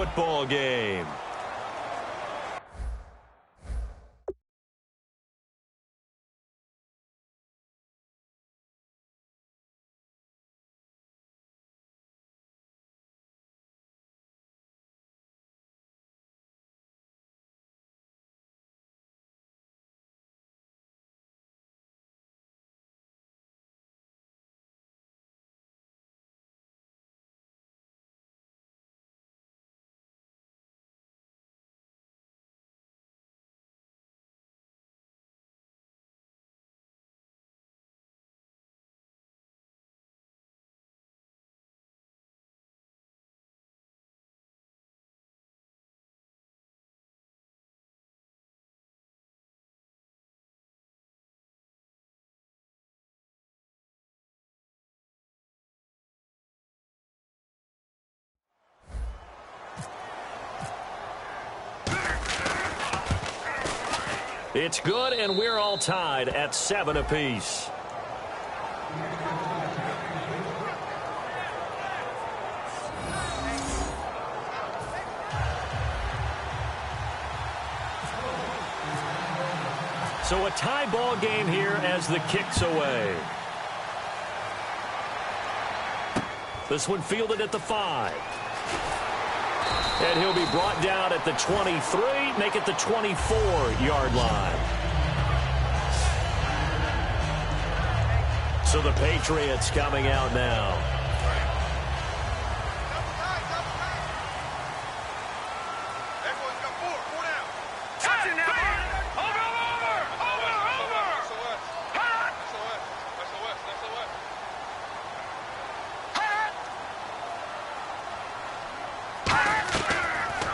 football game. It's good, and we're all tied at 7 apiece. So a tie ball game here as the kick's away. This one fielded at the 5. And he'll be brought down at the 23, make it the 24-yard line. So the Patriots coming out now.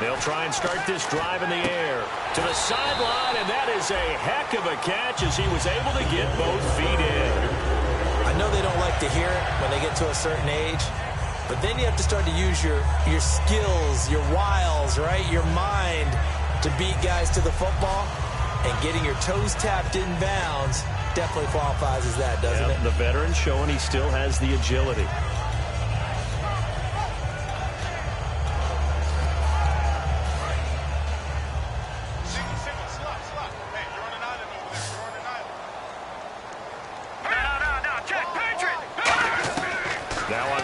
They'll try and start this drive in the air to the sideline, and that is a heck of a catch as he was able to get both feet in. I know they don't like to hear it when they get to a certain age, but then you have to start to use your skills, your wiles, right, your mind to beat guys to the football, and getting your toes tapped in bounds definitely qualifies as that, doesn't it? The veteran showing he still has the agility.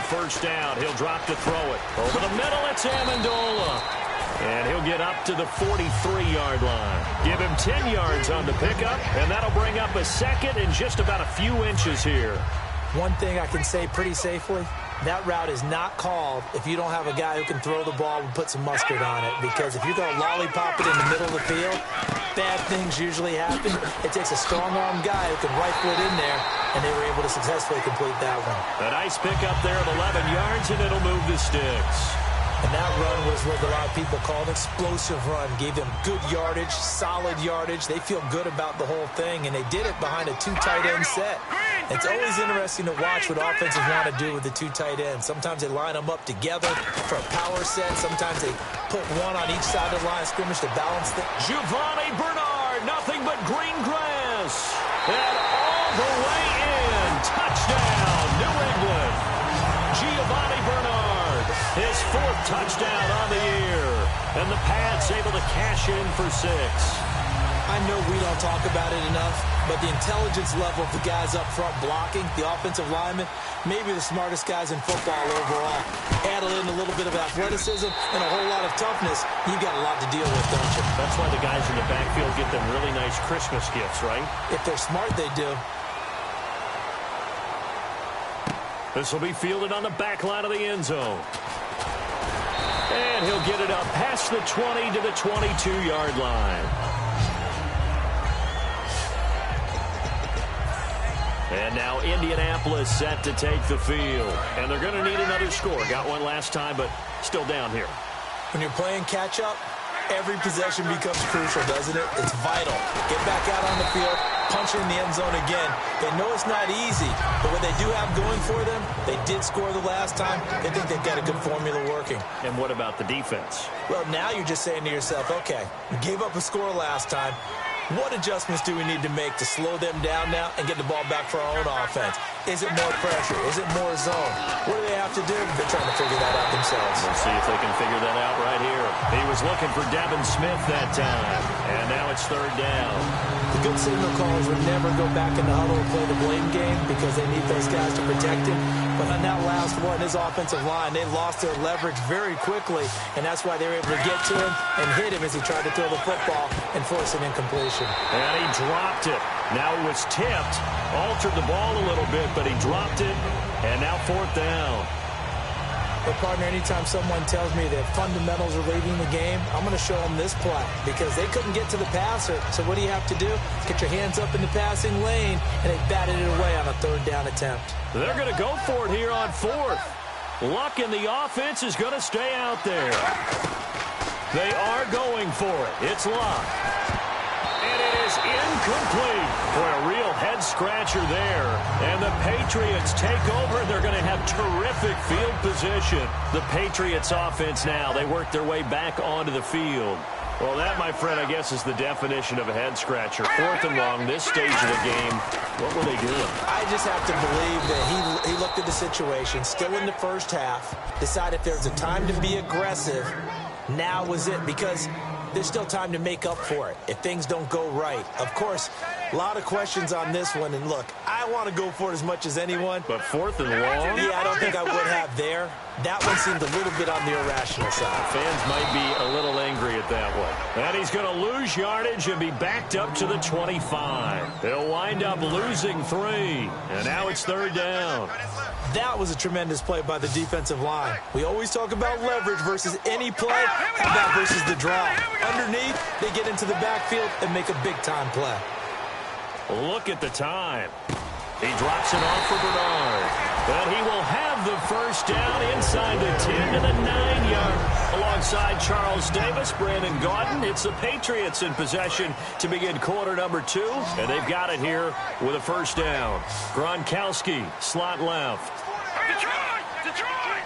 First down, he'll drop to throw it. Over the middle, it's Amendola. And he'll get up to the 43-yard line. Give him 10 yards on the pickup, and that'll bring up a second in just about a few inches here. One thing I can say pretty safely, that route is not called if you don't have a guy who can throw the ball and put some mustard on it. Because if you're going to lollipop it in the middle of the field, bad things usually happen. It takes a strong-arm guy who can rifle it in there, and they were able to successfully complete that one. A nice pickup there of 11 yards, and it'll move the sticks. And that run was what a lot of people call an explosive run. Gave them good yardage, solid yardage. They feel good about the whole thing, and they did it behind a 2 tight end set. It's always interesting to watch what offenses want to do with the 2 tight ends. Sometimes they line them up together for a power set. Sometimes they put one on each side of the line of scrimmage to balance things. Giovanni Bernard, nothing but green grass. And all the way in. Touchdown, New England. Giovanni Bernard, his 4th touchdown on the year. And the Pats able to cash in for 6. I know we don't talk about it enough, but the intelligence level of the guys up front blocking, the offensive linemen, maybe the smartest guys in football overall. Add in a little bit of athleticism and a whole lot of toughness, you've got a lot to deal with, don't you? That's why the guys in the backfield get them really nice Christmas gifts, right? If they're smart, they do. This will be fielded on the back line of the end zone. And he'll get it up past the 20 to the 22-yard line. And now Indianapolis set to take the field. And they're going to need another score. Got one last time, but still down here. When you're playing catch-up, every possession becomes crucial, doesn't it? It's vital. Get back out on the field, punch in the end zone again. They know it's not easy, but what they do have going for them, they did score the last time. They think they've got a good formula working. And what about the defense? Well, now you're just saying to yourself, okay, we gave up a score last time. What adjustments do we need to make to slow them down now and get the ball back for our own offense? Is it more pressure? Is it more zone? What do they have to do? They're trying to figure that out themselves. We'll see if they can figure that out right here was looking for Devin Smith that time. And now it's third down. The good signal callers would never go back in the huddle and play the blame game because they need those guys to protect him. But on that last one, his offensive line, they lost their leverage very quickly, and that's why they were able to get to him and hit him as he tried to throw the football and force an incompletion. And he dropped it. Now it was tipped, altered the ball a little bit, but he dropped it, and now fourth down. But, partner, anytime someone tells me that fundamentals are leading the game, I'm going to show them this play because they couldn't get to the passer. So what do you have to do? Get your hands up in the passing lane, and they batted it away on a third down attempt. They're going to go for it here on fourth. Luck in the offense is going to stay out there. They are going for it. It's Luck. And it is incomplete. Boy, a real head-scratcher there. And the Patriots take over. They're going to have terrific field position. The Patriots offense now, they work their way back onto the field. Well, that, my friend, I guess is the definition of a head-scratcher. Fourth and long, this stage of the game. What were they doing? I just have to believe that he looked at the situation, still in the first half, decided if there's a time to be aggressive, now was it, because there's still time to make up for it if things don't go right. Of course, a lot of questions on this one, and look, I want to go for it as much as anyone. But fourth and long? Yeah, I don't think I would have there. That one seemed a little bit on the irrational side. Fans might be a little angry at that one. And he's going to lose yardage and be backed up to the 25. He'll wind up losing 3. And now it's third down. That was a tremendous play by the defensive line. We always talk about leverage versus any play. How about versus the draw? Underneath, they get into the backfield and make a big-time play. Look at the time. He drops it off for Bernard. And he will have the first down inside the 10 to the 9-yard. Alongside Charles Davis, Brandon Gaudin, it's the Patriots in possession to begin quarter number 2. And they've got it here with a first down. Gronkowski, slot left. Detroit!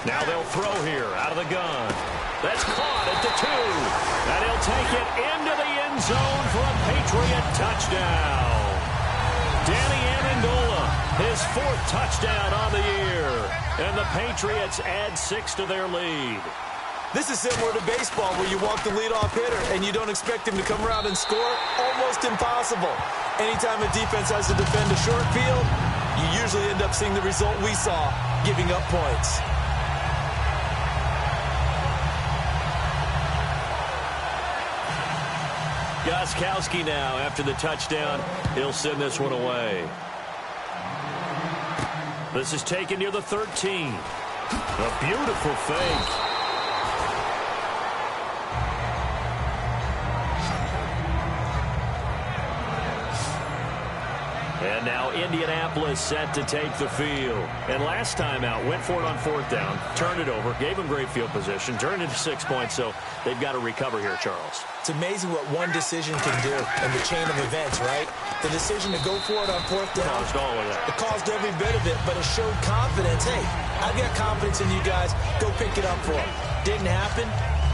Now they'll throw here out of the gun. That's caught at the 2. And he'll take it into the end zone for a Patriot touchdown. Danny Amendola, his 4th touchdown on the year. And the Patriots add 6 to their lead. This is similar to baseball where you walk the leadoff hitter and you don't expect him to come around and score. Almost impossible. Anytime a defense has to defend a short field, you usually end up seeing the result we saw, giving up points. Gostkowski now, after the touchdown, he'll send this one away. This is taken near the 13. A beautiful fake. And now Indianapolis set to take the field. And last time out, went for it on 4th down, turned it over, gave them great field position, turned it to 6 points, so they've got to recover here, Charles. It's amazing what one decision can do in the chain of events, right? The decision to go for it on 4th down. Caused all of that. It caused every bit of it, but it showed confidence. Hey, I've got confidence in you guys. Go pick it up for them. Didn't happen.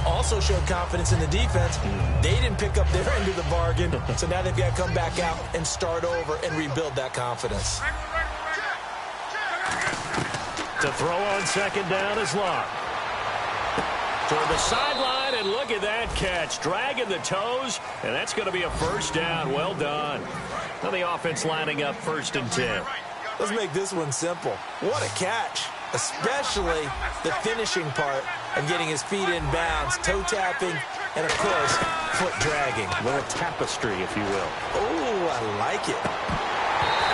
Also showed confidence in the defense. They didn't pick up their end of the bargain, so now they've got to come back out and start over and rebuild that confidence. To throw on 2nd down is Luck. Toward the sideline, and look at that catch. Dragging the toes, and that's going to be a first down. Well done. Now the offense lining up 1st and 10. Let's make this one simple. What a catch, especially the finishing part of getting his feet in bounds, toe tapping, and, of course, foot dragging. A little tapestry, if you will. Oh, I like it.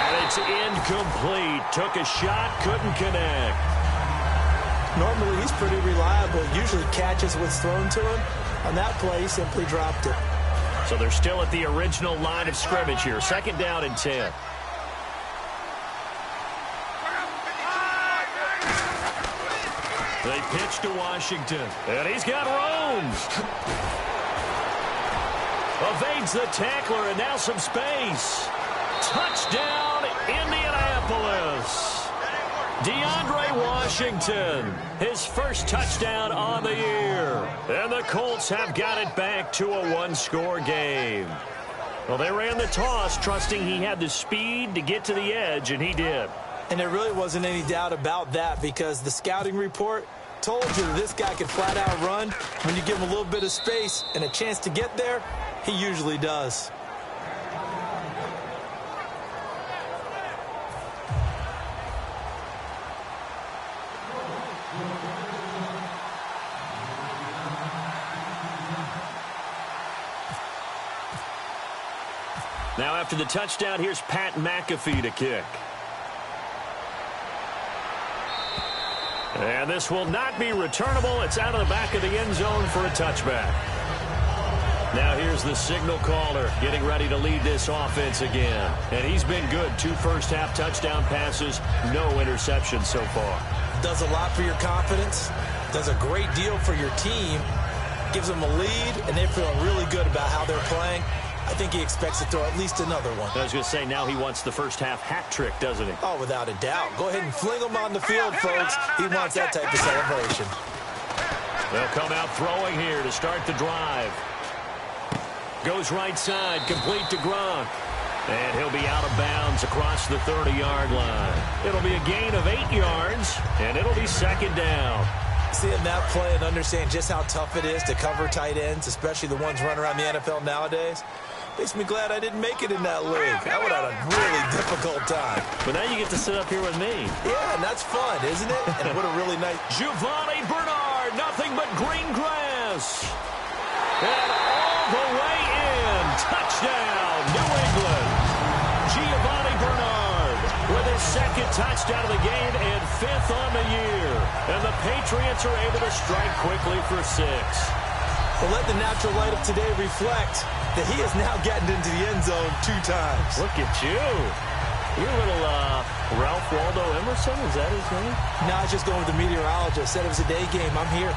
And it's incomplete. Took a shot, couldn't connect. Normally, he's pretty reliable. Usually catches what's thrown to him. On that play, he simply dropped it. So they're still at the original line of scrimmage here. 2nd down and 10. They pitch to Washington. And he's got room. Evades the tackler, and now some space. Touchdown, Indianapolis. DeAndre Washington, his 1st touchdown on the year. And the Colts have got it back to a 1-score game. Well, they ran the toss, trusting he had the speed to get to the edge, and he did. And there really wasn't any doubt about that because the scouting report told you that this guy could flat out run. When you give him a little bit of space and a chance to get there, he usually does. Now after the touchdown, here's Pat McAfee to kick. And this will not be returnable. It's out of the back of the end zone for a touchback. Now here's the signal caller getting ready to lead this offense again. And he's been good. 2 first-half touchdown passes, no interceptions so far. Does a lot for your confidence. Does a great deal for your team. Gives them a lead, and they're feeling really good about how they're playing. I think he expects to throw at least another one. I was going to say, now he wants the first-half hat trick, doesn't he? Oh, without a doubt. Go ahead and fling him on the field, folks. He wants that type of celebration. They'll come out throwing here to start the drive. Goes right side, complete to Gronk. And he'll be out of bounds across the 30-yard line. It'll be a gain of 8 yards, and it'll be second down. Seeing that play and understand just how tough it is to cover tight ends, especially the ones running around the NFL nowadays, makes me glad I didn't make it in that league. I would have had a really difficult time. But now you get to sit up here with me. Yeah, and that's fun, isn't it? And what a really nice... Giovanni Bernard, nothing but green grass. And all the way in. Touchdown, New England. Giovanni Bernard with his second touchdown of the game and 5th on the year. And the Patriots are able to strike quickly for 6. Well, let the natural light of today reflect that he has now gotten into the end zone 2 times. Look at you. You're a little Ralph Waldo Emerson, is that his name? No, I was just going with the meteorologist. Said it was a day game. I'm here.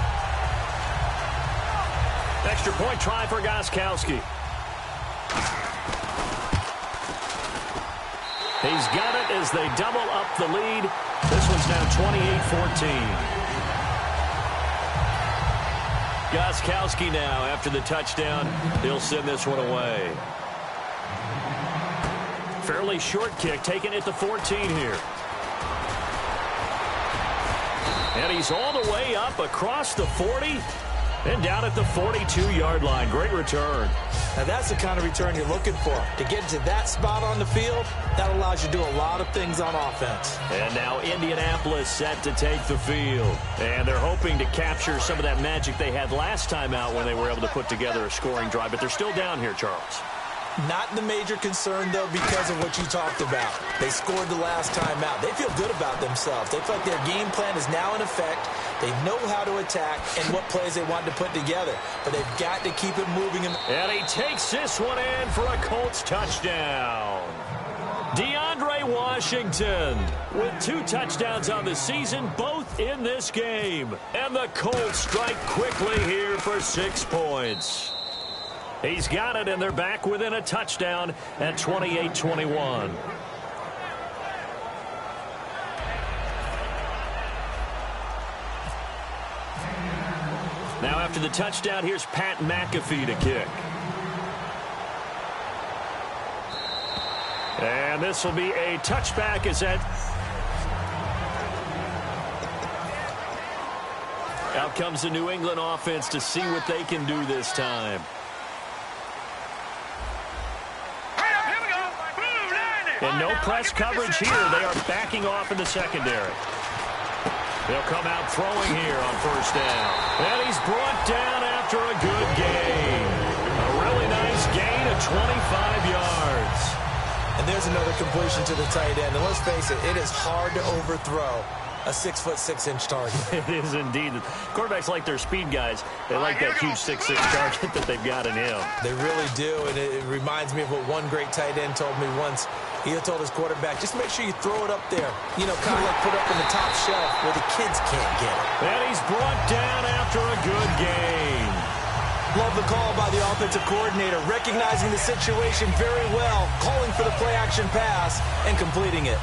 Extra point try for Gostkowski. He's got it as they double up the lead. This one's now 28-14. Gostkowski now, after the touchdown, he'll send this one away. Fairly short kick, taken at the 14 here. And he's all the way up across the 40 and down at the 42-yard line. Great return. Now that's the kind of return you're looking for. To get to that spot on the field, that allows you to do a lot of things on offense. And now Indianapolis set to take the field. And they're hoping to capture some of that magic they had last time out when they were able to put together a scoring drive. But they're still down here, Charles. Not the major concern, though, because of what you talked about. They scored the last time out. They feel good about themselves. They feel like their game plan is now in effect. They know how to attack and what plays they want to put together. But they've got to keep it moving. And he takes this one in for a Colts touchdown. DeAndre Washington with 2 touchdowns on the season, both in this game. And the Colts strike quickly here for 6 points. He's got it, and they're back within a touchdown at 28-21. Now after the touchdown, here's Pat McAfee to kick. And this will be a touchback as that... Out comes the New England offense to see what they can do this time. And no press coverage here. They are backing off in the secondary. They'll come out throwing here on first down. And he's brought down after a good gain. A really nice gain of 25 yards. And there's another completion to the tight end. And let's face it, it is hard to overthrow a 6'6" target. It is indeed. Quarterbacks like their speed guys. They like that huge 6'6" target that they've got in him. They really do, and it reminds me of what one great tight end told me once. He told his quarterback, just make sure you throw it up there. You know, kind of like put it up in the top shelf where the kids can't get it. And he's brought down after a good gain. Love the call by the offensive coordinator, recognizing the situation very well, calling for the play-action pass, and completing it.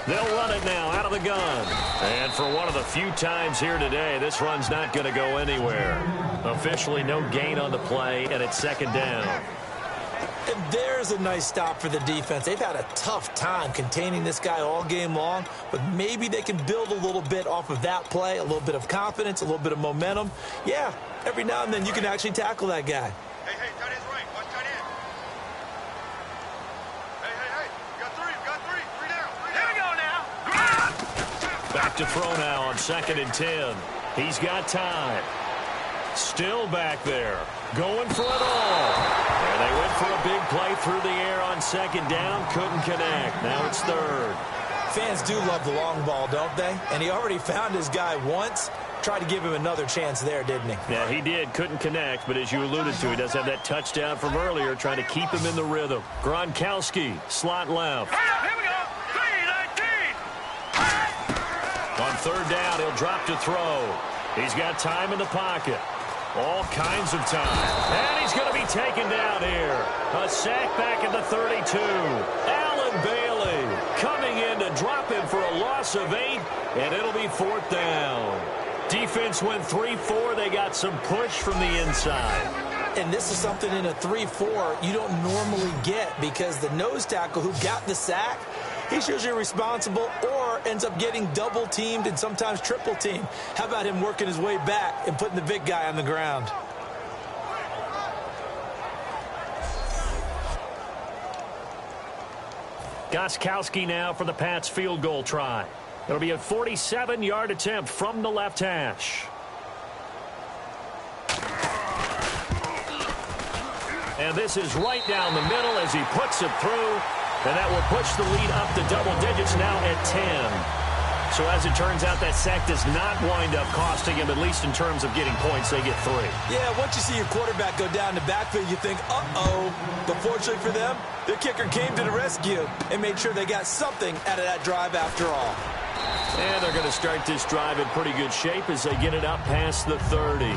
They'll run it now out of the gun. And for one of the few times here today, this run's not going to go anywhere. Officially no gain on the play, and it's second down. And there's a nice stop for the defense. They've had a tough time containing this guy all game long, but maybe they can build a little bit off of that play, a little bit of confidence, a little bit of momentum. Yeah, every now and then you can actually tackle that guy. Hey, tight end's right. Watch tight end. Hey. We got three. Three down. Here we go now. Back to throw now on 2nd and 10. He's got time. Still back there. Going for it all. And they went for a big play through the air on 2nd down. Couldn't connect. Now it's 3rd. Fans do love the long ball, don't they? And he already found his guy once. Tried to give him another chance there, didn't he? Yeah, he did. Couldn't connect, but as you alluded to, he does have that touchdown from earlier, trying to keep him in the rhythm. Gronkowski, slot left. Here we go. 3-19. On 3rd down, he'll drop to throw. He's got time in the pocket. All kinds of time. And he's going to be taken down here. A sack back at the 32. Allen Bailey coming in to drop him for a loss of 8, and it'll be 4th down. Defense went 3-4. They got some push from the inside. And this is something in a 3-4 you don't normally get because the nose tackle who got the sack, he's usually responsible or ends up getting double-teamed and sometimes triple-teamed. How about him working his way back and putting the big guy on the ground? Gostkowski now for the Pats field goal try. It'll be a 47-yard attempt from the left hash. And this is right down the middle as he puts it through. And that will push the lead up to double digits now at 10. So as it turns out, that sack does not wind up costing him, at least in terms of getting points. They get 3. Yeah, once you see your quarterback go down the backfield, you think, uh-oh. But fortunately for them, their kicker came to the rescue and made sure they got something out of that drive after all. And they're going to start this drive in pretty good shape as they get it up past the 30.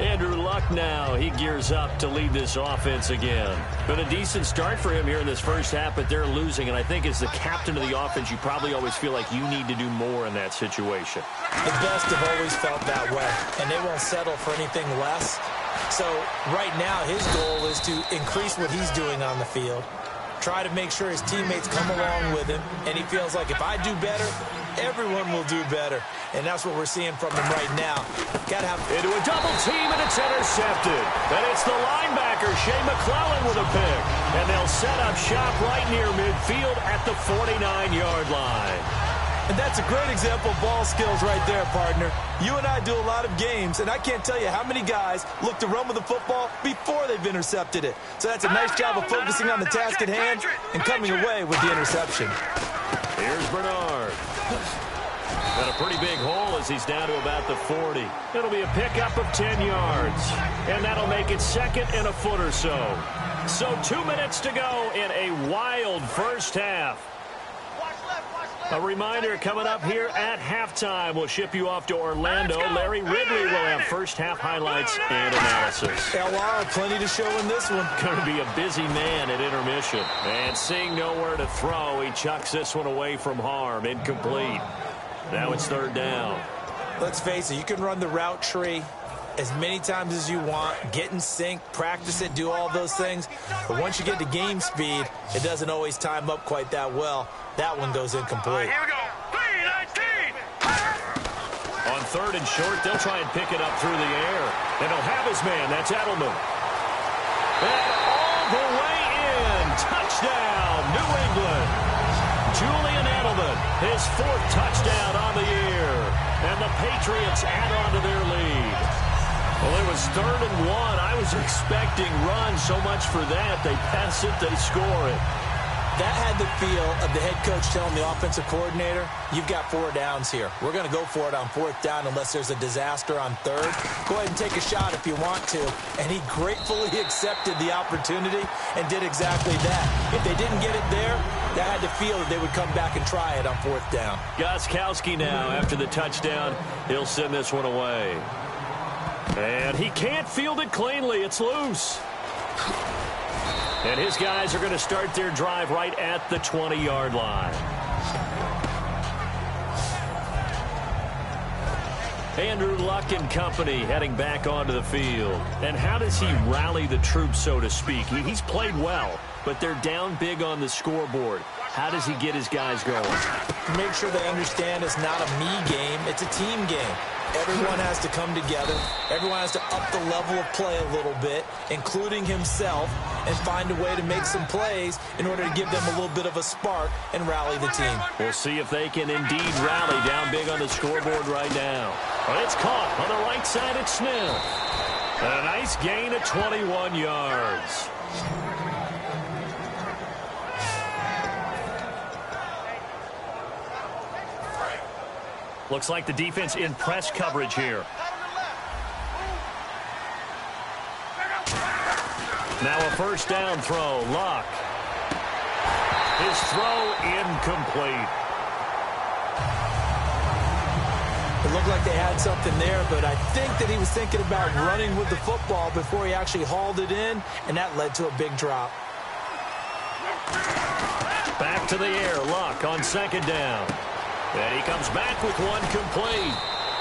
Andrew Luck now, he gears up to lead this offense again. Been a decent start for him here in this first half, but they're losing. And I think as the captain of the offense, you probably always feel like you need to do more in that situation. The best have always felt that way, and they won't settle for anything less. So right now, his goal is to increase what he's doing on the field, try to make sure his teammates come along with him, and he feels like if I do better, everyone will do better. And that's what we're seeing from him right now. Got to have into a double team, and it's intercepted. And it's the linebacker, Shea McClellan, with a pick. And they'll set up shop right near midfield at the 49-yard line. And that's a great example of ball skills right there, partner. You and I do a lot of games, and I can't tell you how many guys look to run with the football before they've intercepted it. So that's a nice job of focusing on the task at hand and coming away with the interception. Here's Bernard. Got a pretty big hole as he's down to about the 40. It'll be a pickup of 10 yards. And that'll make it 2nd and a foot or so. So 2 minutes to go in a wild first half. A reminder coming up here at halftime. We'll ship you off to Orlando. Larry Ridley will have first half highlights and analysis. LR, plenty to show in this one. Going to be a busy man at intermission. And seeing nowhere to throw, he chucks this one away from harm. Incomplete. Now it's 3rd down. Let's face it, you can run the route tree as many times as you want, get in sync, practice it, do all those things. But once you get to game speed, it doesn't always time up quite that well. That one goes incomplete. Here we go. 3-19. On 3rd and short, they'll try and pick it up through the air. And he'll have his man. That's Edelman. And all the way in. Touchdown, New England. Julian Edelman, his 4th touchdown on the year. And the Patriots add on to their lead. Well, it was 3rd and 1. I was expecting runs, so much for that. They pass it, they score it. That had the feel of the head coach telling the offensive coordinator, you've got 4 downs here. We're going to go for it on 4th down unless there's a disaster on 3rd. Go ahead and take a shot if you want to. And he gratefully accepted the opportunity and did exactly that. If they didn't get it there, that had the feel that they would come back and try it on 4th down. Gostkowski now, after the touchdown, he'll send this one away. And he can't field it cleanly. It's loose. And his guys are going to start their drive right at the 20-yard line. Andrew Luck and company heading back onto the field. And how does he rally the troops, so to speak? He's played well, but they're down big on the scoreboard. How does he get his guys going? Make sure they understand it's not a me game, it's a team game. Everyone has to come together. Everyone has to up the level of play a little bit, including himself, and find a way to make some plays in order to give them a little bit of a spark and rally the team. We'll see if they can indeed rally down big on the scoreboard right now. But it's caught on the right side at Smith. And a nice gain of 21 yards. Looks like the defense in press coverage here. Now a first down throw. Luck. His throw incomplete. It looked like they had something there, but I think that he was thinking about running with the football before he actually hauled it in, and that led to a big drop. Back to the air. Luck on second down. And he comes back with one complete.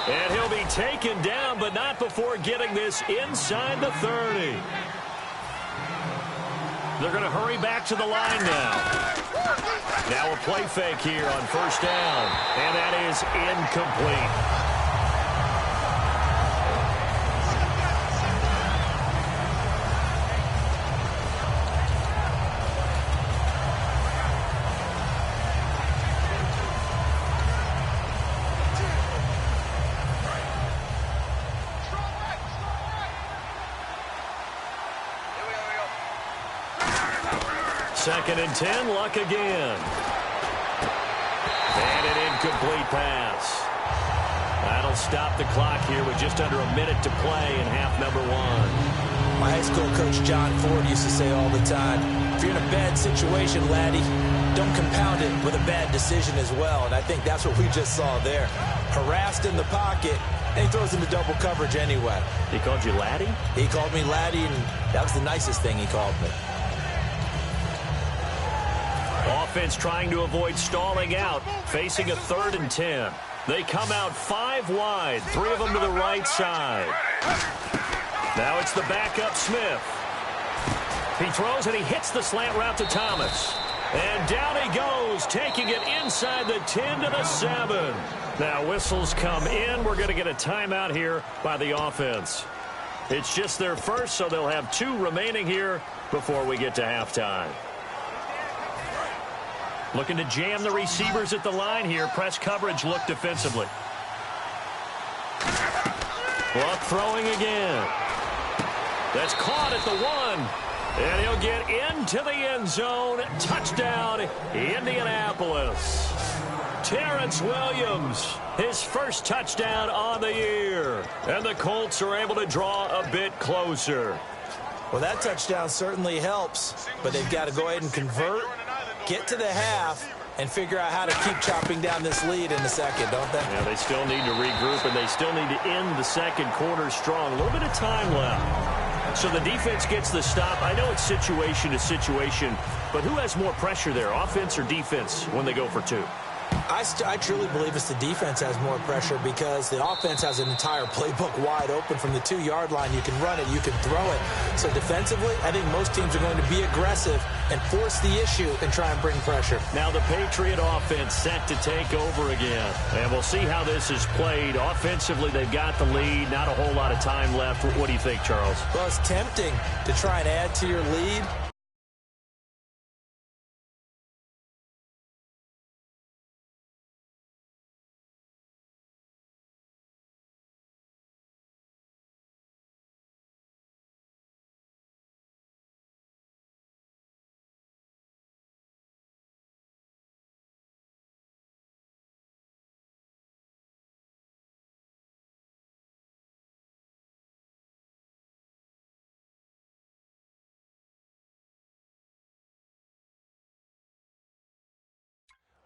And he'll be taken down, but not before getting this inside the 30. They're going to hurry back to the line now. Now a play fake here on first down. And that is incomplete. Second and 10, Luck again. And an incomplete pass. That'll stop the clock here with just under a minute to play in half number one. My high school coach John Ford used to say all the time, if you're in a bad situation, laddie, don't compound it with a bad decision as well. And I think that's what we just saw there. Harassed in the pocket, and he throws into double coverage anyway. He called you laddie? He called me laddie, and that was the nicest thing he called me. Offense trying to avoid stalling out, facing a 3rd and 10. They come out 5 wide, 3 of them to the right side. Now it's the backup Smith. He throws and he hits the slant route to Thomas. And down he goes, taking it inside the 10 to the 7. Now whistles come in. We're going to get a timeout here by the offense. It's just their first, so they'll have 2 remaining here before we get to halftime. Looking to jam the receivers at the line here. Press coverage look defensively. Luck throwing again. That's caught at the 1. And he'll get into the end zone. Touchdown, Indianapolis. Terrence Williams, his first touchdown on the year. And the Colts are able to draw a bit closer. Well, that touchdown certainly helps, but they've got to go ahead and convert, get to the half, and figure out how to keep chopping down this lead in the second, don't they? Yeah, they still need to regroup, and they still need to end the second quarter strong. A little bit of time left. So the defense gets the stop. I know it's situation to situation, but who has more pressure there, offense or defense, when they go for 2? I truly believe it's the defense has more pressure because the offense has an entire playbook wide open from the 2-yard line. You can run it, you can throw it. So defensively, I think most teams are going to be aggressive and force the issue and try and bring pressure. Now the Patriot offense set to take over again. And we'll see how this is played. Offensively, they've got the lead. Not a whole lot of time left. What do you think, Charles? Well, it's tempting to try and add to your lead.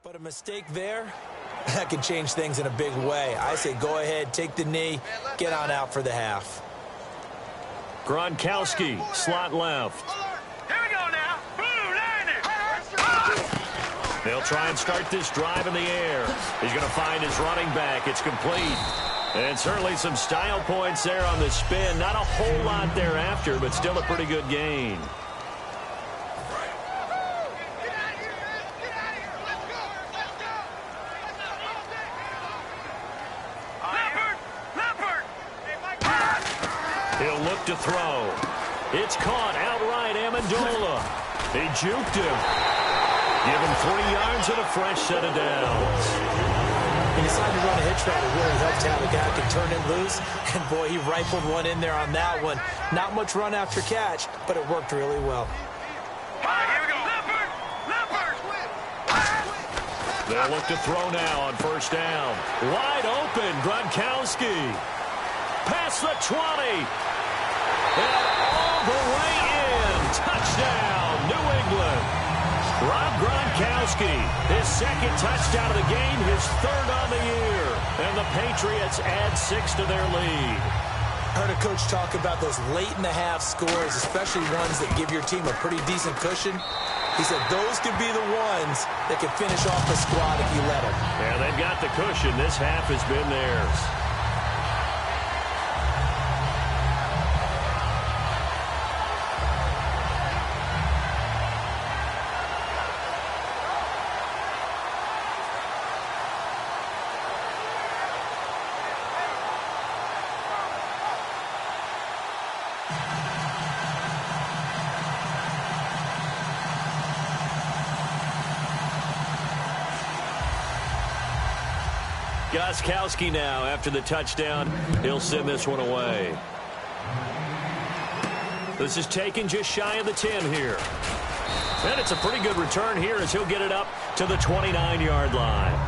But a mistake there, that can change things in a big way. I say go ahead, take the knee, get on out for the half. Gronkowski, slot left. Here we go now. They'll try and start this drive in the air. He's going to find his running back. It's complete. And certainly some style points there on the spin. Not a whole lot thereafter, but still a pretty good gain. He'll look to throw. It's caught outright, Amendola. He juked him. Give him 3 yards and a fresh set of downs. He decided to run a hitch route. It really helped to have a guy who can turn it loose. And, boy, he rifled one in there on that one. Not much run after catch, but it worked really well. All right, here we go. Leopard! They'll look to throw now on first down. Wide open, Gronkowski. Past the 20. And all the way in. Touchdown, New England. Rob Gronkowski, his second touchdown of the game, his third on the year. And the Patriots add 6 to their lead. Heard a coach talk about those late-in-the-half scores, especially ones that give your team a pretty decent cushion. He said those could be the ones that can finish off the squad if you let them. Yeah, they've got the cushion. This half has been theirs. Gronkowski now, after the touchdown, he'll send this one away. This is taken just shy of the 10 here. And it's a pretty good return here as he'll get it up to the 29-yard line.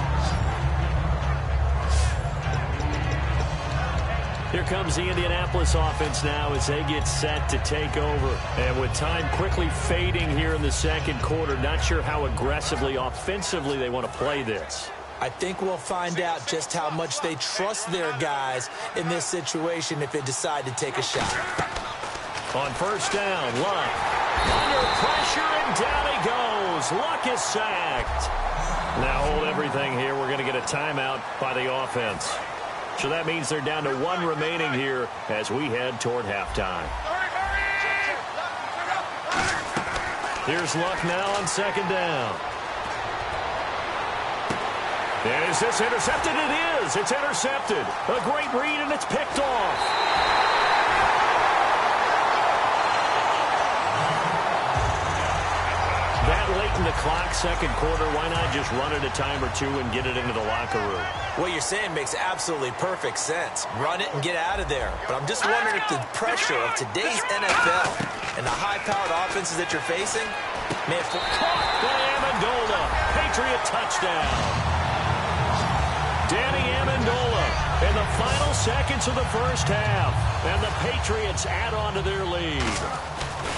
Here comes the Indianapolis offense now as they get set to take over. And with time quickly fading here in the second quarter, not sure how aggressively, offensively they want to play this. I think we'll find out just how much they trust their guys in this situation if they decide to take a shot. On first down, Luck. Under pressure, and down he goes. Luck is sacked. Now hold everything here. We're going to get a timeout by the offense. So that means they're down to 1 remaining here as we head toward halftime. Here's Luck now on second down. Is this intercepted? It is. It's intercepted. A great read, and it's picked off. That late in the clock, second quarter, why not just run it a time or two and get it into the locker room? What you're saying makes absolutely perfect sense. Run it and get out of there. But I'm just wondering if the pressure of today's NFL and the high-powered offenses that you're facing may have caught by Amendola. Patriot touchdown. Danny Amendola in the final seconds of the first half. And the Patriots add on to their lead.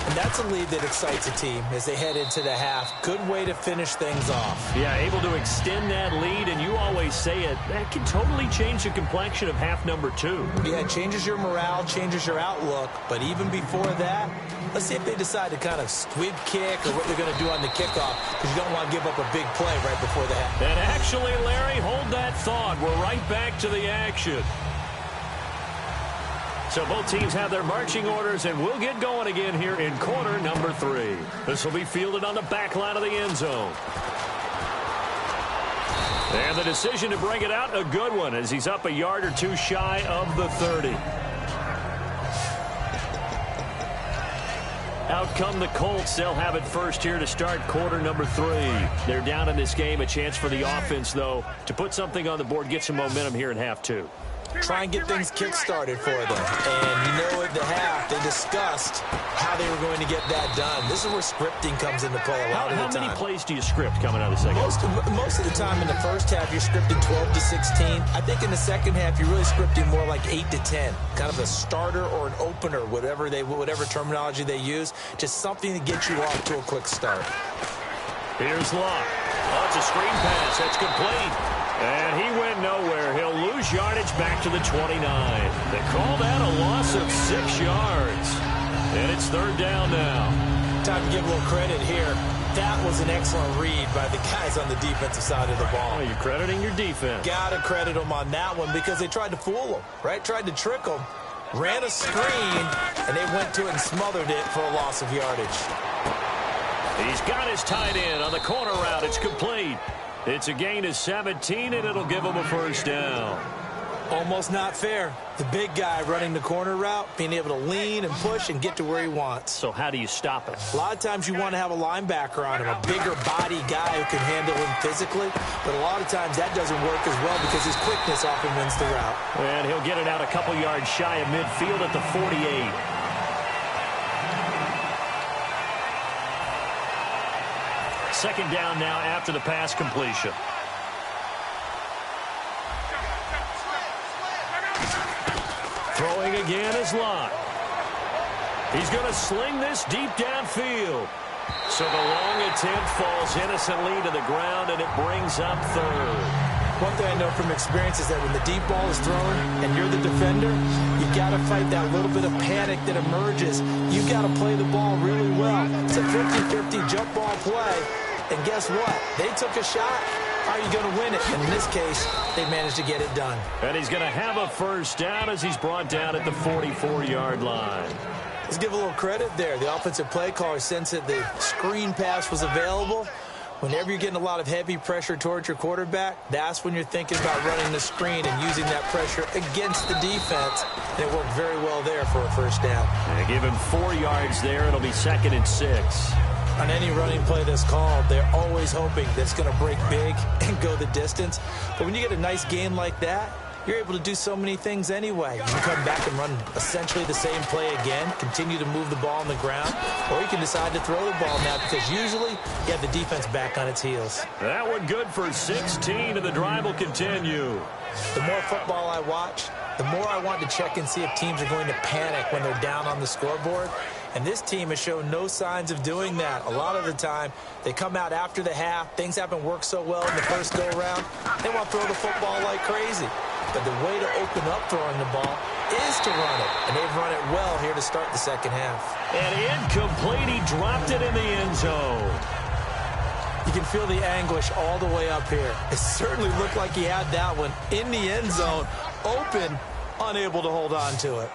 And that's a lead that excites a team as they head into the half. Good way to finish things off. Yeah, able to extend that lead, and you always say it, that can totally change the complexion of half number 2. Yeah, it changes your morale, changes your outlook. But even before that, let's see if they decide to kind of squib kick or what they're going to do on the kickoff, because you don't want to give up a big play right before the half. And actually, Larry, hold that thought. We're right back to the action. So both teams have their marching orders, and we'll get going again here in quarter number 3. This will be fielded on the back line of the end zone. And the decision to bring it out, a good one, as he's up a yard or two shy of the 30. Out come the Colts. They'll have it first here to start quarter number 3. They're down in this game. A chance for the offense, though, to put something on the board, get some momentum here in half 2. Try and get things kick-started for them. And you know at the half, they discussed how they were going to get that done. This is where scripting comes into play a lot of the time. How many plays do you script coming out of the second half? Most of the time in the first half, you're scripting 12 to 16. I think in the second half, you're really scripting more like 8 to 10. Kind of a starter or an opener, whatever terminology they use. Just something to get you off to a quick start. Here's Luck. Oh, it's a screen pass. That's complete. And he went nowhere. He'll lose yardage back to the 29. They call that a loss of 6 yards. And it's third down now. Time to give a little credit here. That was an excellent read by the guys on the defensive side of the ball. Oh, you're crediting your defense. Got to credit them on that one because they tried to fool them, right? Tried to trick them, ran a screen, and they went to it and smothered it for a loss of yardage. He's got his tight end on the corner route. It's complete. It's a gain of 17, and it'll give him a first down. Almost not fair. The big guy running the corner route, being able to lean and push and get to where he wants. So how do you stop it? A lot of times you want to have a linebacker on him, a bigger body guy who can handle him physically. But a lot of times that doesn't work as well because his quickness often wins the route. And he'll get it out a couple yards shy of midfield at the 48. Second down now after the pass completion. Throwing again is Locke. He's going to sling this deep downfield. So the long attempt falls innocently to the ground, and it brings up third. One thing I know from experience is that when the deep ball is thrown and you're the defender, you've got to fight that little bit of panic that emerges. You've got to play the ball really well. It's a 50-50 jump ball play. And guess what? They took a shot. How are you going to win it? And in this case, they managed to get it done. And he's going to have a first down as he's brought down at the 44-yard line. Let's give a little credit there. The offensive play caller sensed that the screen pass was available. Whenever you're getting a lot of heavy pressure towards your quarterback, that's when you're thinking about running the screen and using that pressure against the defense. And it worked very well there for a first down. And give him 4 yards there. It'll be 2nd and 6. On any running play that's called, they're always hoping that it's going to break big and go the distance. But when you get a nice game like that, you're able to do so many things anyway. You can come back and run essentially the same play again, continue to move the ball on the ground, or you can decide to throw the ball now because usually you have the defense back on its heels. That one good for 16, and the drive will continue. The more football I watch, the more I want to check and see if teams are going to panic when they're down on the scoreboard. And this team has shown no signs of doing that. A lot of the time, they come out after the half. Things haven't worked so well in the first go-around. They want to throw the football like crazy. But the way to open up throwing the ball is to run it. And they've run it well here to start the second half. And incomplete. He dropped it in the end zone. You can feel the anguish all the way up here. It certainly looked like he had that one in the end zone, open, unable to hold on to it.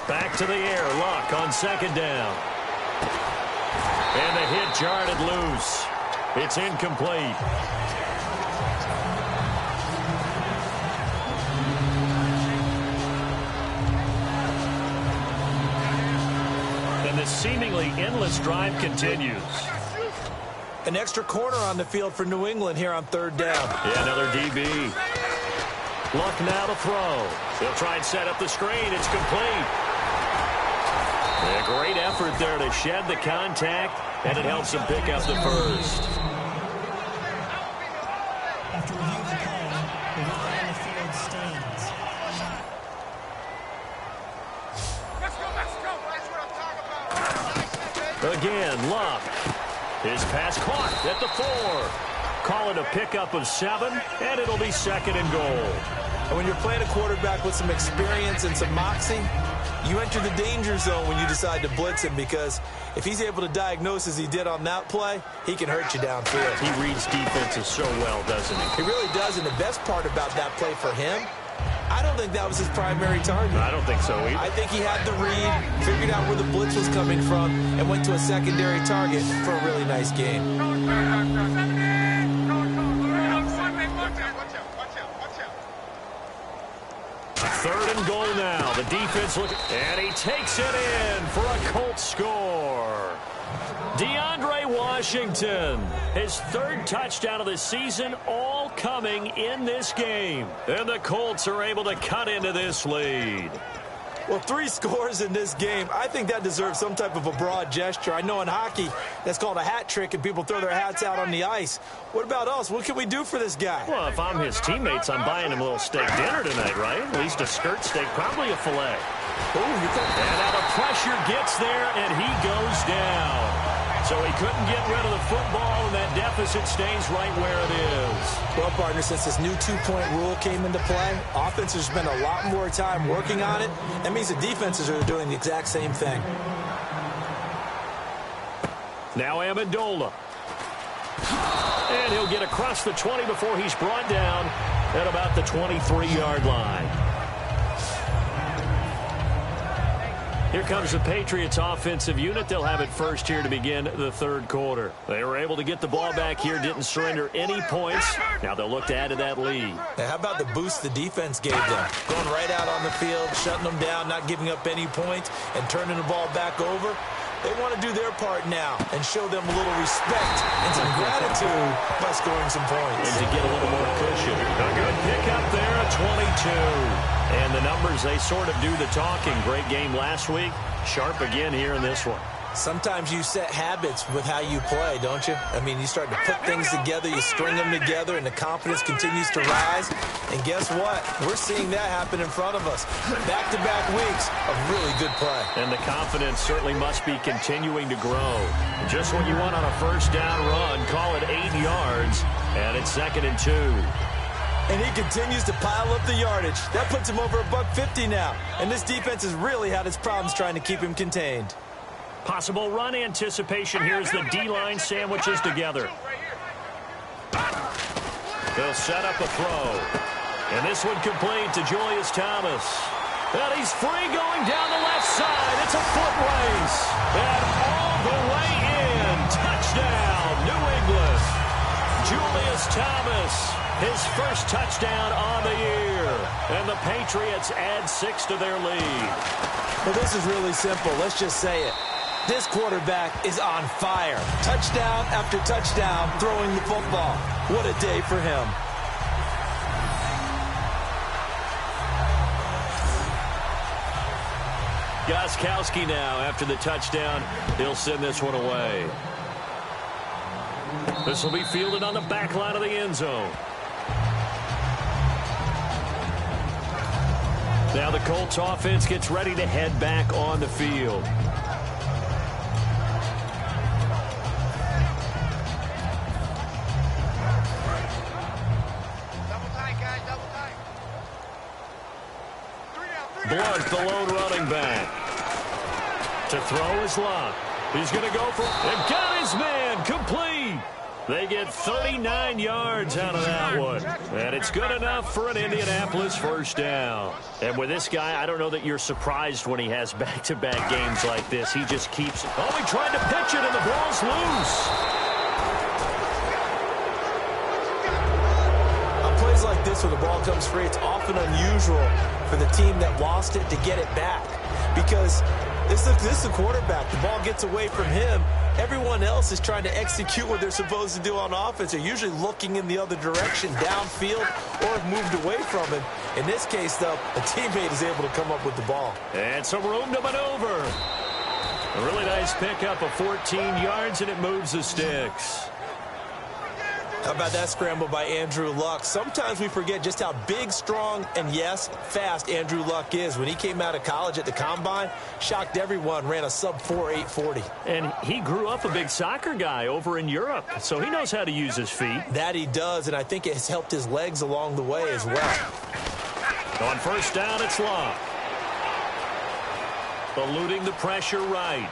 Back to the air. Luck on second down. And the hit jarred it loose. It's incomplete. And the seemingly endless drive continues. An extra corner on the field for New England here on third down. Yeah, another DB. Luck now to throw. He'll try and set up the screen. It's complete. A great effort there to shed the contact, and it helps him pick up the first. After reviewing the play, the rule on the field stands. Let's go. That's what I'm talking about. Again, Luck. His pass caught at the 4. Call it a pickup of 7, and it'll be 2nd and goal. And when you're playing a quarterback with some experience and some moxie, you enter the danger zone when you decide to blitz him because if he's able to diagnose as he did on that play, he can hurt you downfield. He reads defenses so well, doesn't he? He really does, and the best part about that play for him, I don't think that was his primary target. I don't think so either. I think he had the read, figured out where the blitz was coming from, and went to a secondary target for a really nice game. Third and goal now. The defense looking, and he takes it in for a Colts score. DeAndre Washington, his 3rd touchdown of the season, all coming in this game. And the Colts are able to cut into this lead. Well, 3 scores in this game. I think that deserves some type of a broad gesture. I know in hockey, that's called a hat trick, and people throw their hats out on the ice. What about us? What can we do for this guy? Well, if I'm his teammates, I'm buying him a little steak dinner tonight, right? At least a skirt steak, probably a filet. Ooh, And now the pressure gets there, and he goes down. So he couldn't get rid of the football, and that deficit stays right where it is. Well, partner, since this new 2-point rule came into play, offenses spend a lot more time working on it. That means the defenses are doing the exact same thing. Now Amendola. And he'll get across the 20 before he's brought down at about the 23-yard line. Here comes the Patriots offensive unit. They'll have it first here to begin the third quarter. They were able to get the ball back here, didn't surrender any points. Now they'll look to add to that lead. Now, how about the boost the defense gave them? Going right out on the field, shutting them down, not giving up any points, and turning the ball back over. They want to do their part now and show them a little respect and some gratitude by scoring some points. And to get a little more cushion. A good pickup there, a 22. And the numbers, they sort of do the talking. Great game last week. Sharp again here in this one. Sometimes you set habits with how you play, don't you? I mean, you start to put things together, you string them together, and the confidence continues to rise. And guess what? We're seeing that happen in front of us. Back-to-back weeks of really good play. And the confidence certainly must be continuing to grow. Just what you want on a first down run, call it 8 yards, and it's 2nd and 2. And he continues to pile up the yardage. That puts him over $150 now. And this defense has really had its problems trying to keep him contained. Possible run anticipation here as the D-line sandwiches together. They'll set up a throw. And this one complete to Julius Thomas. And he's free going down the left side. It's a foot race. And all the way in. Touchdown, New England. Julius Thomas, his first touchdown on the year. And the Patriots add 6 to their lead. Well, this is really simple. Let's just say it. This quarterback is on fire. Touchdown after touchdown throwing the football. What a day for him. Gostkowski now after the touchdown. He'll send this one away. This will be fielded on the back line of the end zone. Now the Colts offense gets ready to head back on the field. Blunt, the lone running back. To throw is Locke. He's going to go for it. And got his man. Complete. They get 39 yards out of that one. And it's good enough for an Indianapolis first down. And with this guy, I don't know that you're surprised when he has back-to-back games like this. He just keeps... Oh, he tried to pitch it, and the ball's loose. Plays like this where the ball comes free, it's often unusual for the team that lost it to get it back. Because this is the quarterback. The ball gets away from him. Everyone else is trying to execute what they're supposed to do on offense. They're usually looking in the other direction, downfield, or have moved away from him. In this case, though, a teammate is able to come up with the ball. And some room to maneuver. A really nice pickup of 14 yards, and it moves the sticks. How about that scramble by Andrew Luck? Sometimes we forget just how big, strong, and, yes, fast Andrew Luck is. When he came out of college at the Combine, shocked everyone, ran a sub-4 840. And he grew up a big soccer guy over in Europe, so he knows how to use his feet. That he does, and I think it has helped his legs along the way as well. On first down, it's Luck. Eluding the pressure right.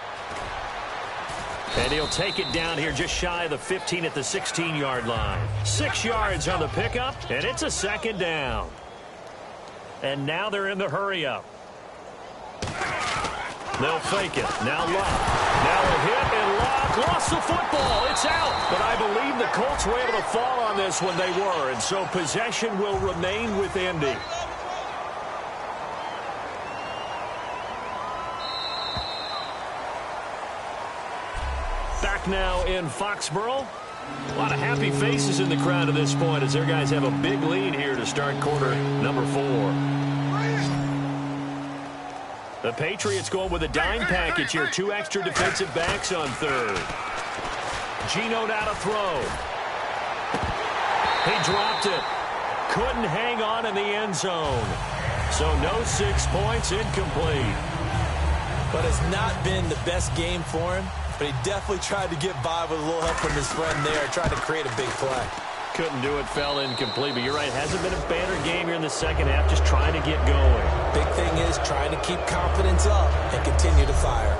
And he'll take it down here just shy of the 15 at the 16-yard line. 6 yards on the pickup, and it's a second down. And now they're in the hurry-up. They'll fake it. Now Luck. Now a hit, and Luck lost the football. It's out. But I believe the Colts were able to fall on this when they were, and so possession will remain with Indy. Back now in Foxborough. A lot of happy faces in the crowd at this point as their guys have a big lead here to start quarter number 4. The Patriots going with a dime package here. 2 extra defensive backs on third. Geno now to throw. He dropped it. Couldn't hang on in the end zone. So no 6 points, incomplete. But it's not been the best game for him. But he definitely tried to get by with a little help from his friend there, trying to create a big play. Couldn't do it, fell incomplete. But you're right, hasn't been a banner game here in the second half, just trying to get going. Big thing is trying to keep confidence up and continue to fire.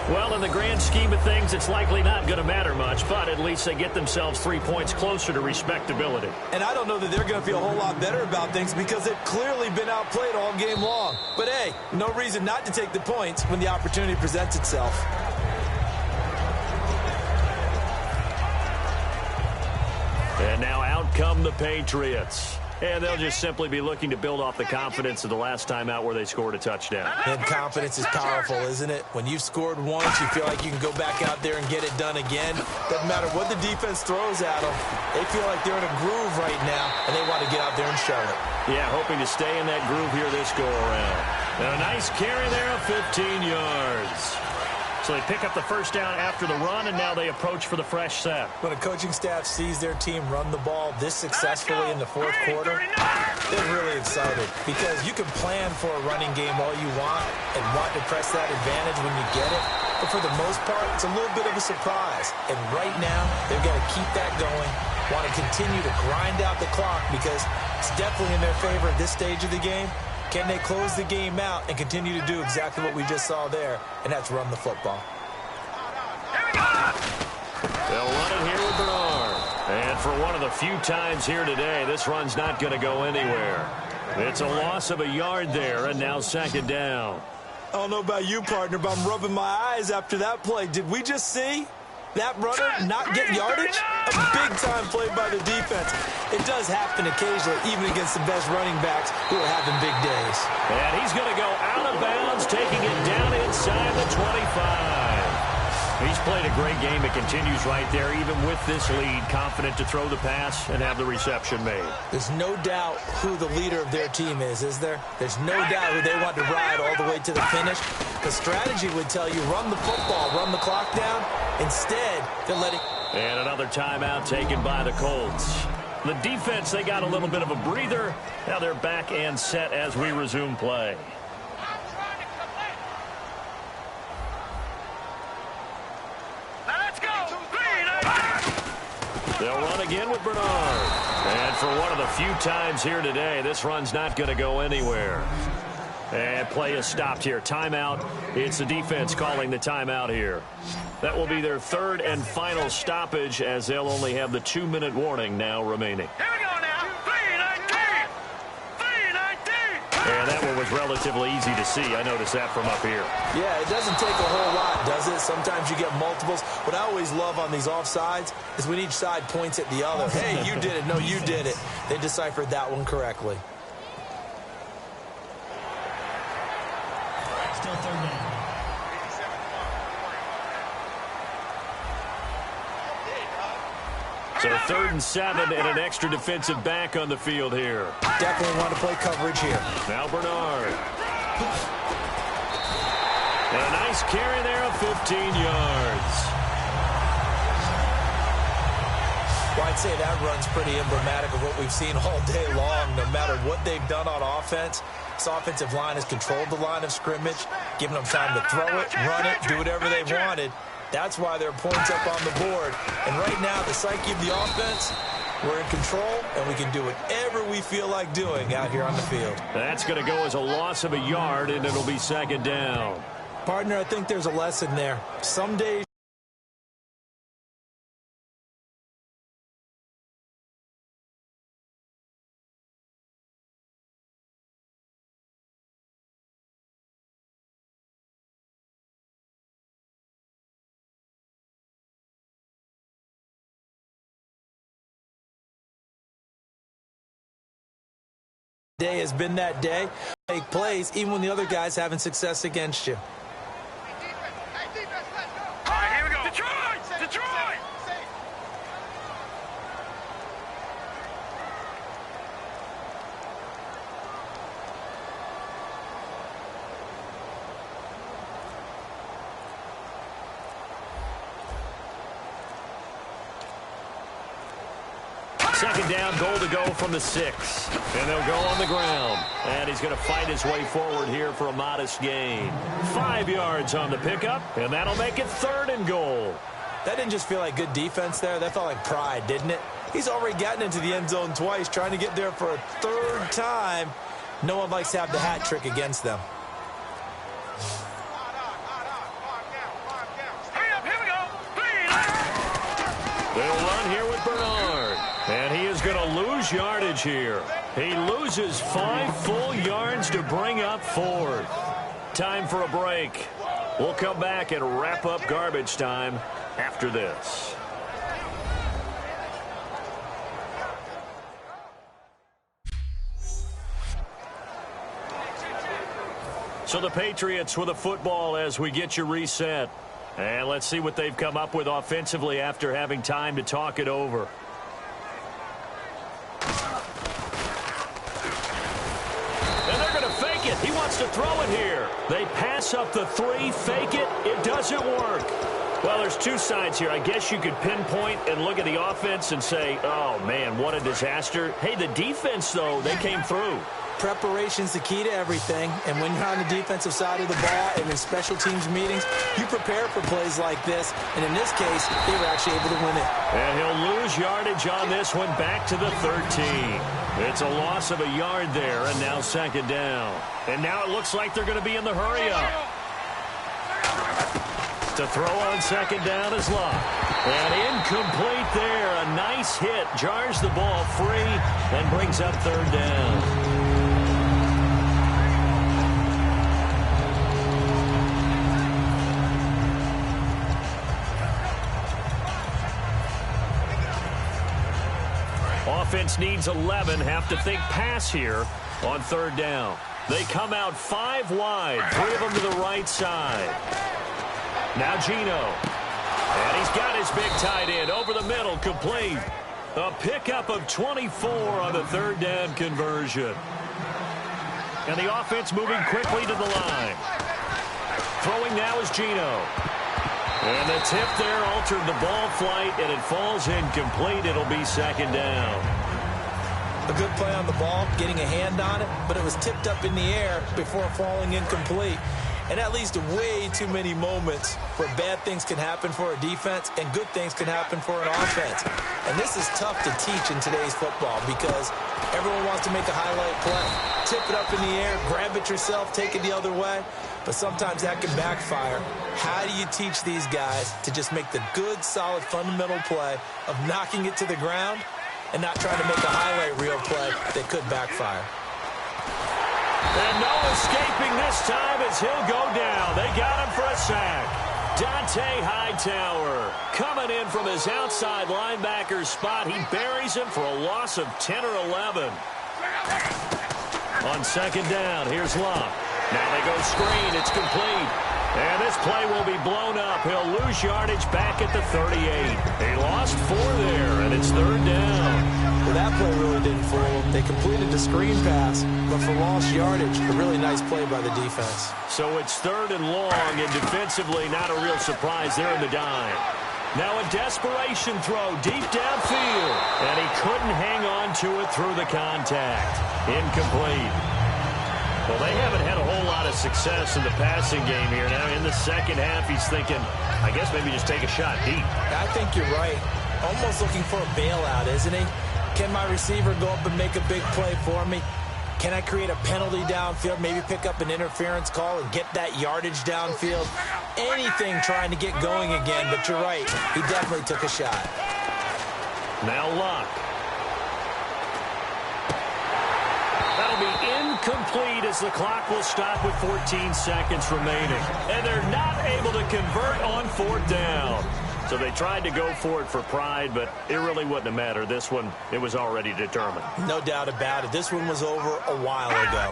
Well, in the grand scheme of things, it's likely not going to matter much, but at least they get themselves 3 points closer to respectability. And I don't know that they're going to feel a whole lot better about things because they've clearly been outplayed all game long. But, hey, no reason not to take the points when the opportunity presents itself. And now out come the Patriots. And they'll just simply be looking to build off the confidence of the last time out where they scored a touchdown. And confidence is powerful, isn't it? When you've scored once, you feel like you can go back out there and get it done again. Doesn't matter what the defense throws at them. They feel like they're in a groove right now, and they want to get out there and show it. Yeah, hoping to stay in that groove here this go-around. And a nice carry there of 15 yards. So they pick up the first down after the run, and now they approach for the fresh set. When a coaching staff sees their team run the ball this successfully in the fourth quarter, they're really excited because you can plan for a running game all you want and want to press that advantage when you get it. But for the most part, it's a little bit of a surprise. And right now, they're going to keep that going, want to continue to grind out the clock because it's definitely in their favor at this stage of the game. Can they close the game out and continue to do exactly what we just saw there, and that's run the football? They'll run it here with Bernard. And for one of the few times here today, this run's not going to go anywhere. It's a loss of a yard there, and now second down. I don't know about you, partner, but I'm rubbing my eyes after that play. Did we just see that runner not get yardage? A big-time play by the defense. It does happen occasionally, even against the best running backs who are having big days. And he's going to go out of bounds, taking it down inside the 25. He's played a great game. It continues right there, even with this lead, confident to throw the pass and have the reception made. There's no doubt who the leader of their team is there? There's no doubt who they want to ride all the way to the finish. The strategy would tell you run the football, run the clock down. Instead, they're letting... And another timeout taken by the Colts. The defense, they got a little bit of a breather. Now they're back and set as we resume play. They'll run again with Bernard. And for one of the few times here today, this run's not going to go anywhere. And play is stopped here. Timeout. It's the defense calling the timeout here. That will be their third and final stoppage as they'll only have the 2-minute warning now remaining. Here we go now. 3-19. 3-19. And that one was relatively easy to see. I noticed that from up here. Yeah, it doesn't take a whole lot, does it? Sometimes you get multiples. What I always love on these offsides is when each side points at the other. Hey, you did it. No, you did it. They deciphered that one correctly. Still third down. So 3rd and 7 and an extra defensive back on the field here. Definitely want to play coverage here. Now Bernard. And a nice carry there of 15 yards. Well, I'd say that run's pretty emblematic of what we've seen all day long. No matter what they've done on offense, this offensive line has controlled the line of scrimmage, giving them time to throw it, run it, do whatever they wanted. That's why there are points up on the board. And right now, the psyche of the offense, we're in control, and we can do whatever we feel like doing out here on the field. That's going to go as a loss of a yard, and it'll be second down. Partner, I think there's a lesson there. Some days, day has been that day. Make plays even when the other guy's having success against you. Hey, defense, let's go. All right, here we go. Detroit! Detroit! Second down, goal to go from the 6. And they'll go on the ground. And he's going to fight his way forward here for a modest gain. 5 yards on the pickup, and that'll make it 3rd and goal. That didn't just feel like good defense there. That felt like pride, didn't it? He's already gotten into the end zone twice, trying to get there for a 3rd time. No one likes to have the hat trick against them. Bernard. And he is going to lose yardage here. He loses 5 full yards to bring up 4th. Time for a break. We'll come back and wrap up garbage time after this. So the Patriots with a football as we get you reset. And let's see what they've come up with offensively after having time to talk it over. And they're going to fake it. He wants to throw it here. They pass up the 3, fake it. It doesn't work. Well, there's 2 sides here. I guess you could pinpoint and look at the offense and say, oh, man, what a disaster. Hey, the defense, though, they came through. Preparation's the key to everything, and when you're on the defensive side of the ball and in special teams meetings, you prepare for plays like this, and in this case, they were actually able to win it. And he'll lose yardage on this one back to the 13. It's a loss of a yard there, and now 2nd down. And now it looks like they're going to be in the hurry-up. To throw on 2nd down is Locke. And incomplete there. A nice hit. Jars the ball free and brings up 3rd down. Offense needs 11. Have to think pass here on 3rd down. They come out 5 wide. 3 of them to the right side. Now Geno. And he's got his big tight end over the middle, complete. A pickup of 24 on the 3rd down conversion. And the offense moving quickly to the line. Throwing now is Geno. And the tip there altered the ball flight, and it falls incomplete. It'll be 2nd down. A good play on the ball, getting a hand on it, but it was tipped up in the air before falling incomplete. And that leads to way too many moments where bad things can happen for a defense and good things can happen for an offense. And this is tough to teach in today's football because everyone wants to make a highlight play. Tip it up in the air, grab it yourself, take it the other way. But sometimes that can backfire. How do you teach these guys to just make the good, solid, fundamental play of knocking it to the ground and not trying to make a highlight reel play that could backfire? And no escaping this time as he'll go down. They got him for a sack. Dante Hightower coming in from his outside linebacker spot. He buries him for a loss of 10 or 11. On 2nd down, here's Locke. Now they go screen. It's complete. And this play will be blown up. He'll lose yardage back at the 38. He lost 4 there, and it's 3rd down. Well, that play really didn't fool them. They completed the screen pass, but for lost yardage, a really nice play by the defense. So it's 3rd and long, and defensively not a real surprise there in the dime. Now a desperation throw deep downfield, and he couldn't hang on to it through the contact. Incomplete. Well, they haven't had a whole lot of success in the passing game here. Now in the 2nd half, he's thinking, I guess maybe just take a shot deep. I think you're right. Almost looking for a bailout, isn't he? Can my receiver go up and make a big play for me? Can I create a penalty downfield, maybe pick up an interference call and get that yardage downfield? Anything trying to get going again, but you're right. He definitely took a shot. Now Locke. That'll be incomplete as the clock will stop with 14 seconds remaining. And they're not able to convert on 4th down. So they tried to go for it for pride, but it really wouldn't have mattered. This one, it was already determined. No doubt about it. This one was over a while ago.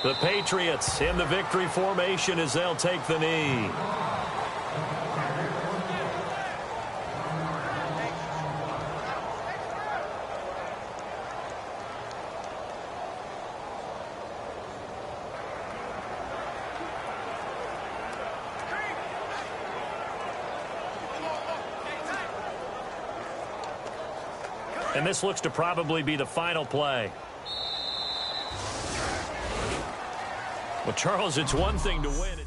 The Patriots in the victory formation as they'll take the knee. And this looks to probably be the final play. Well, Charles, it's one thing to win.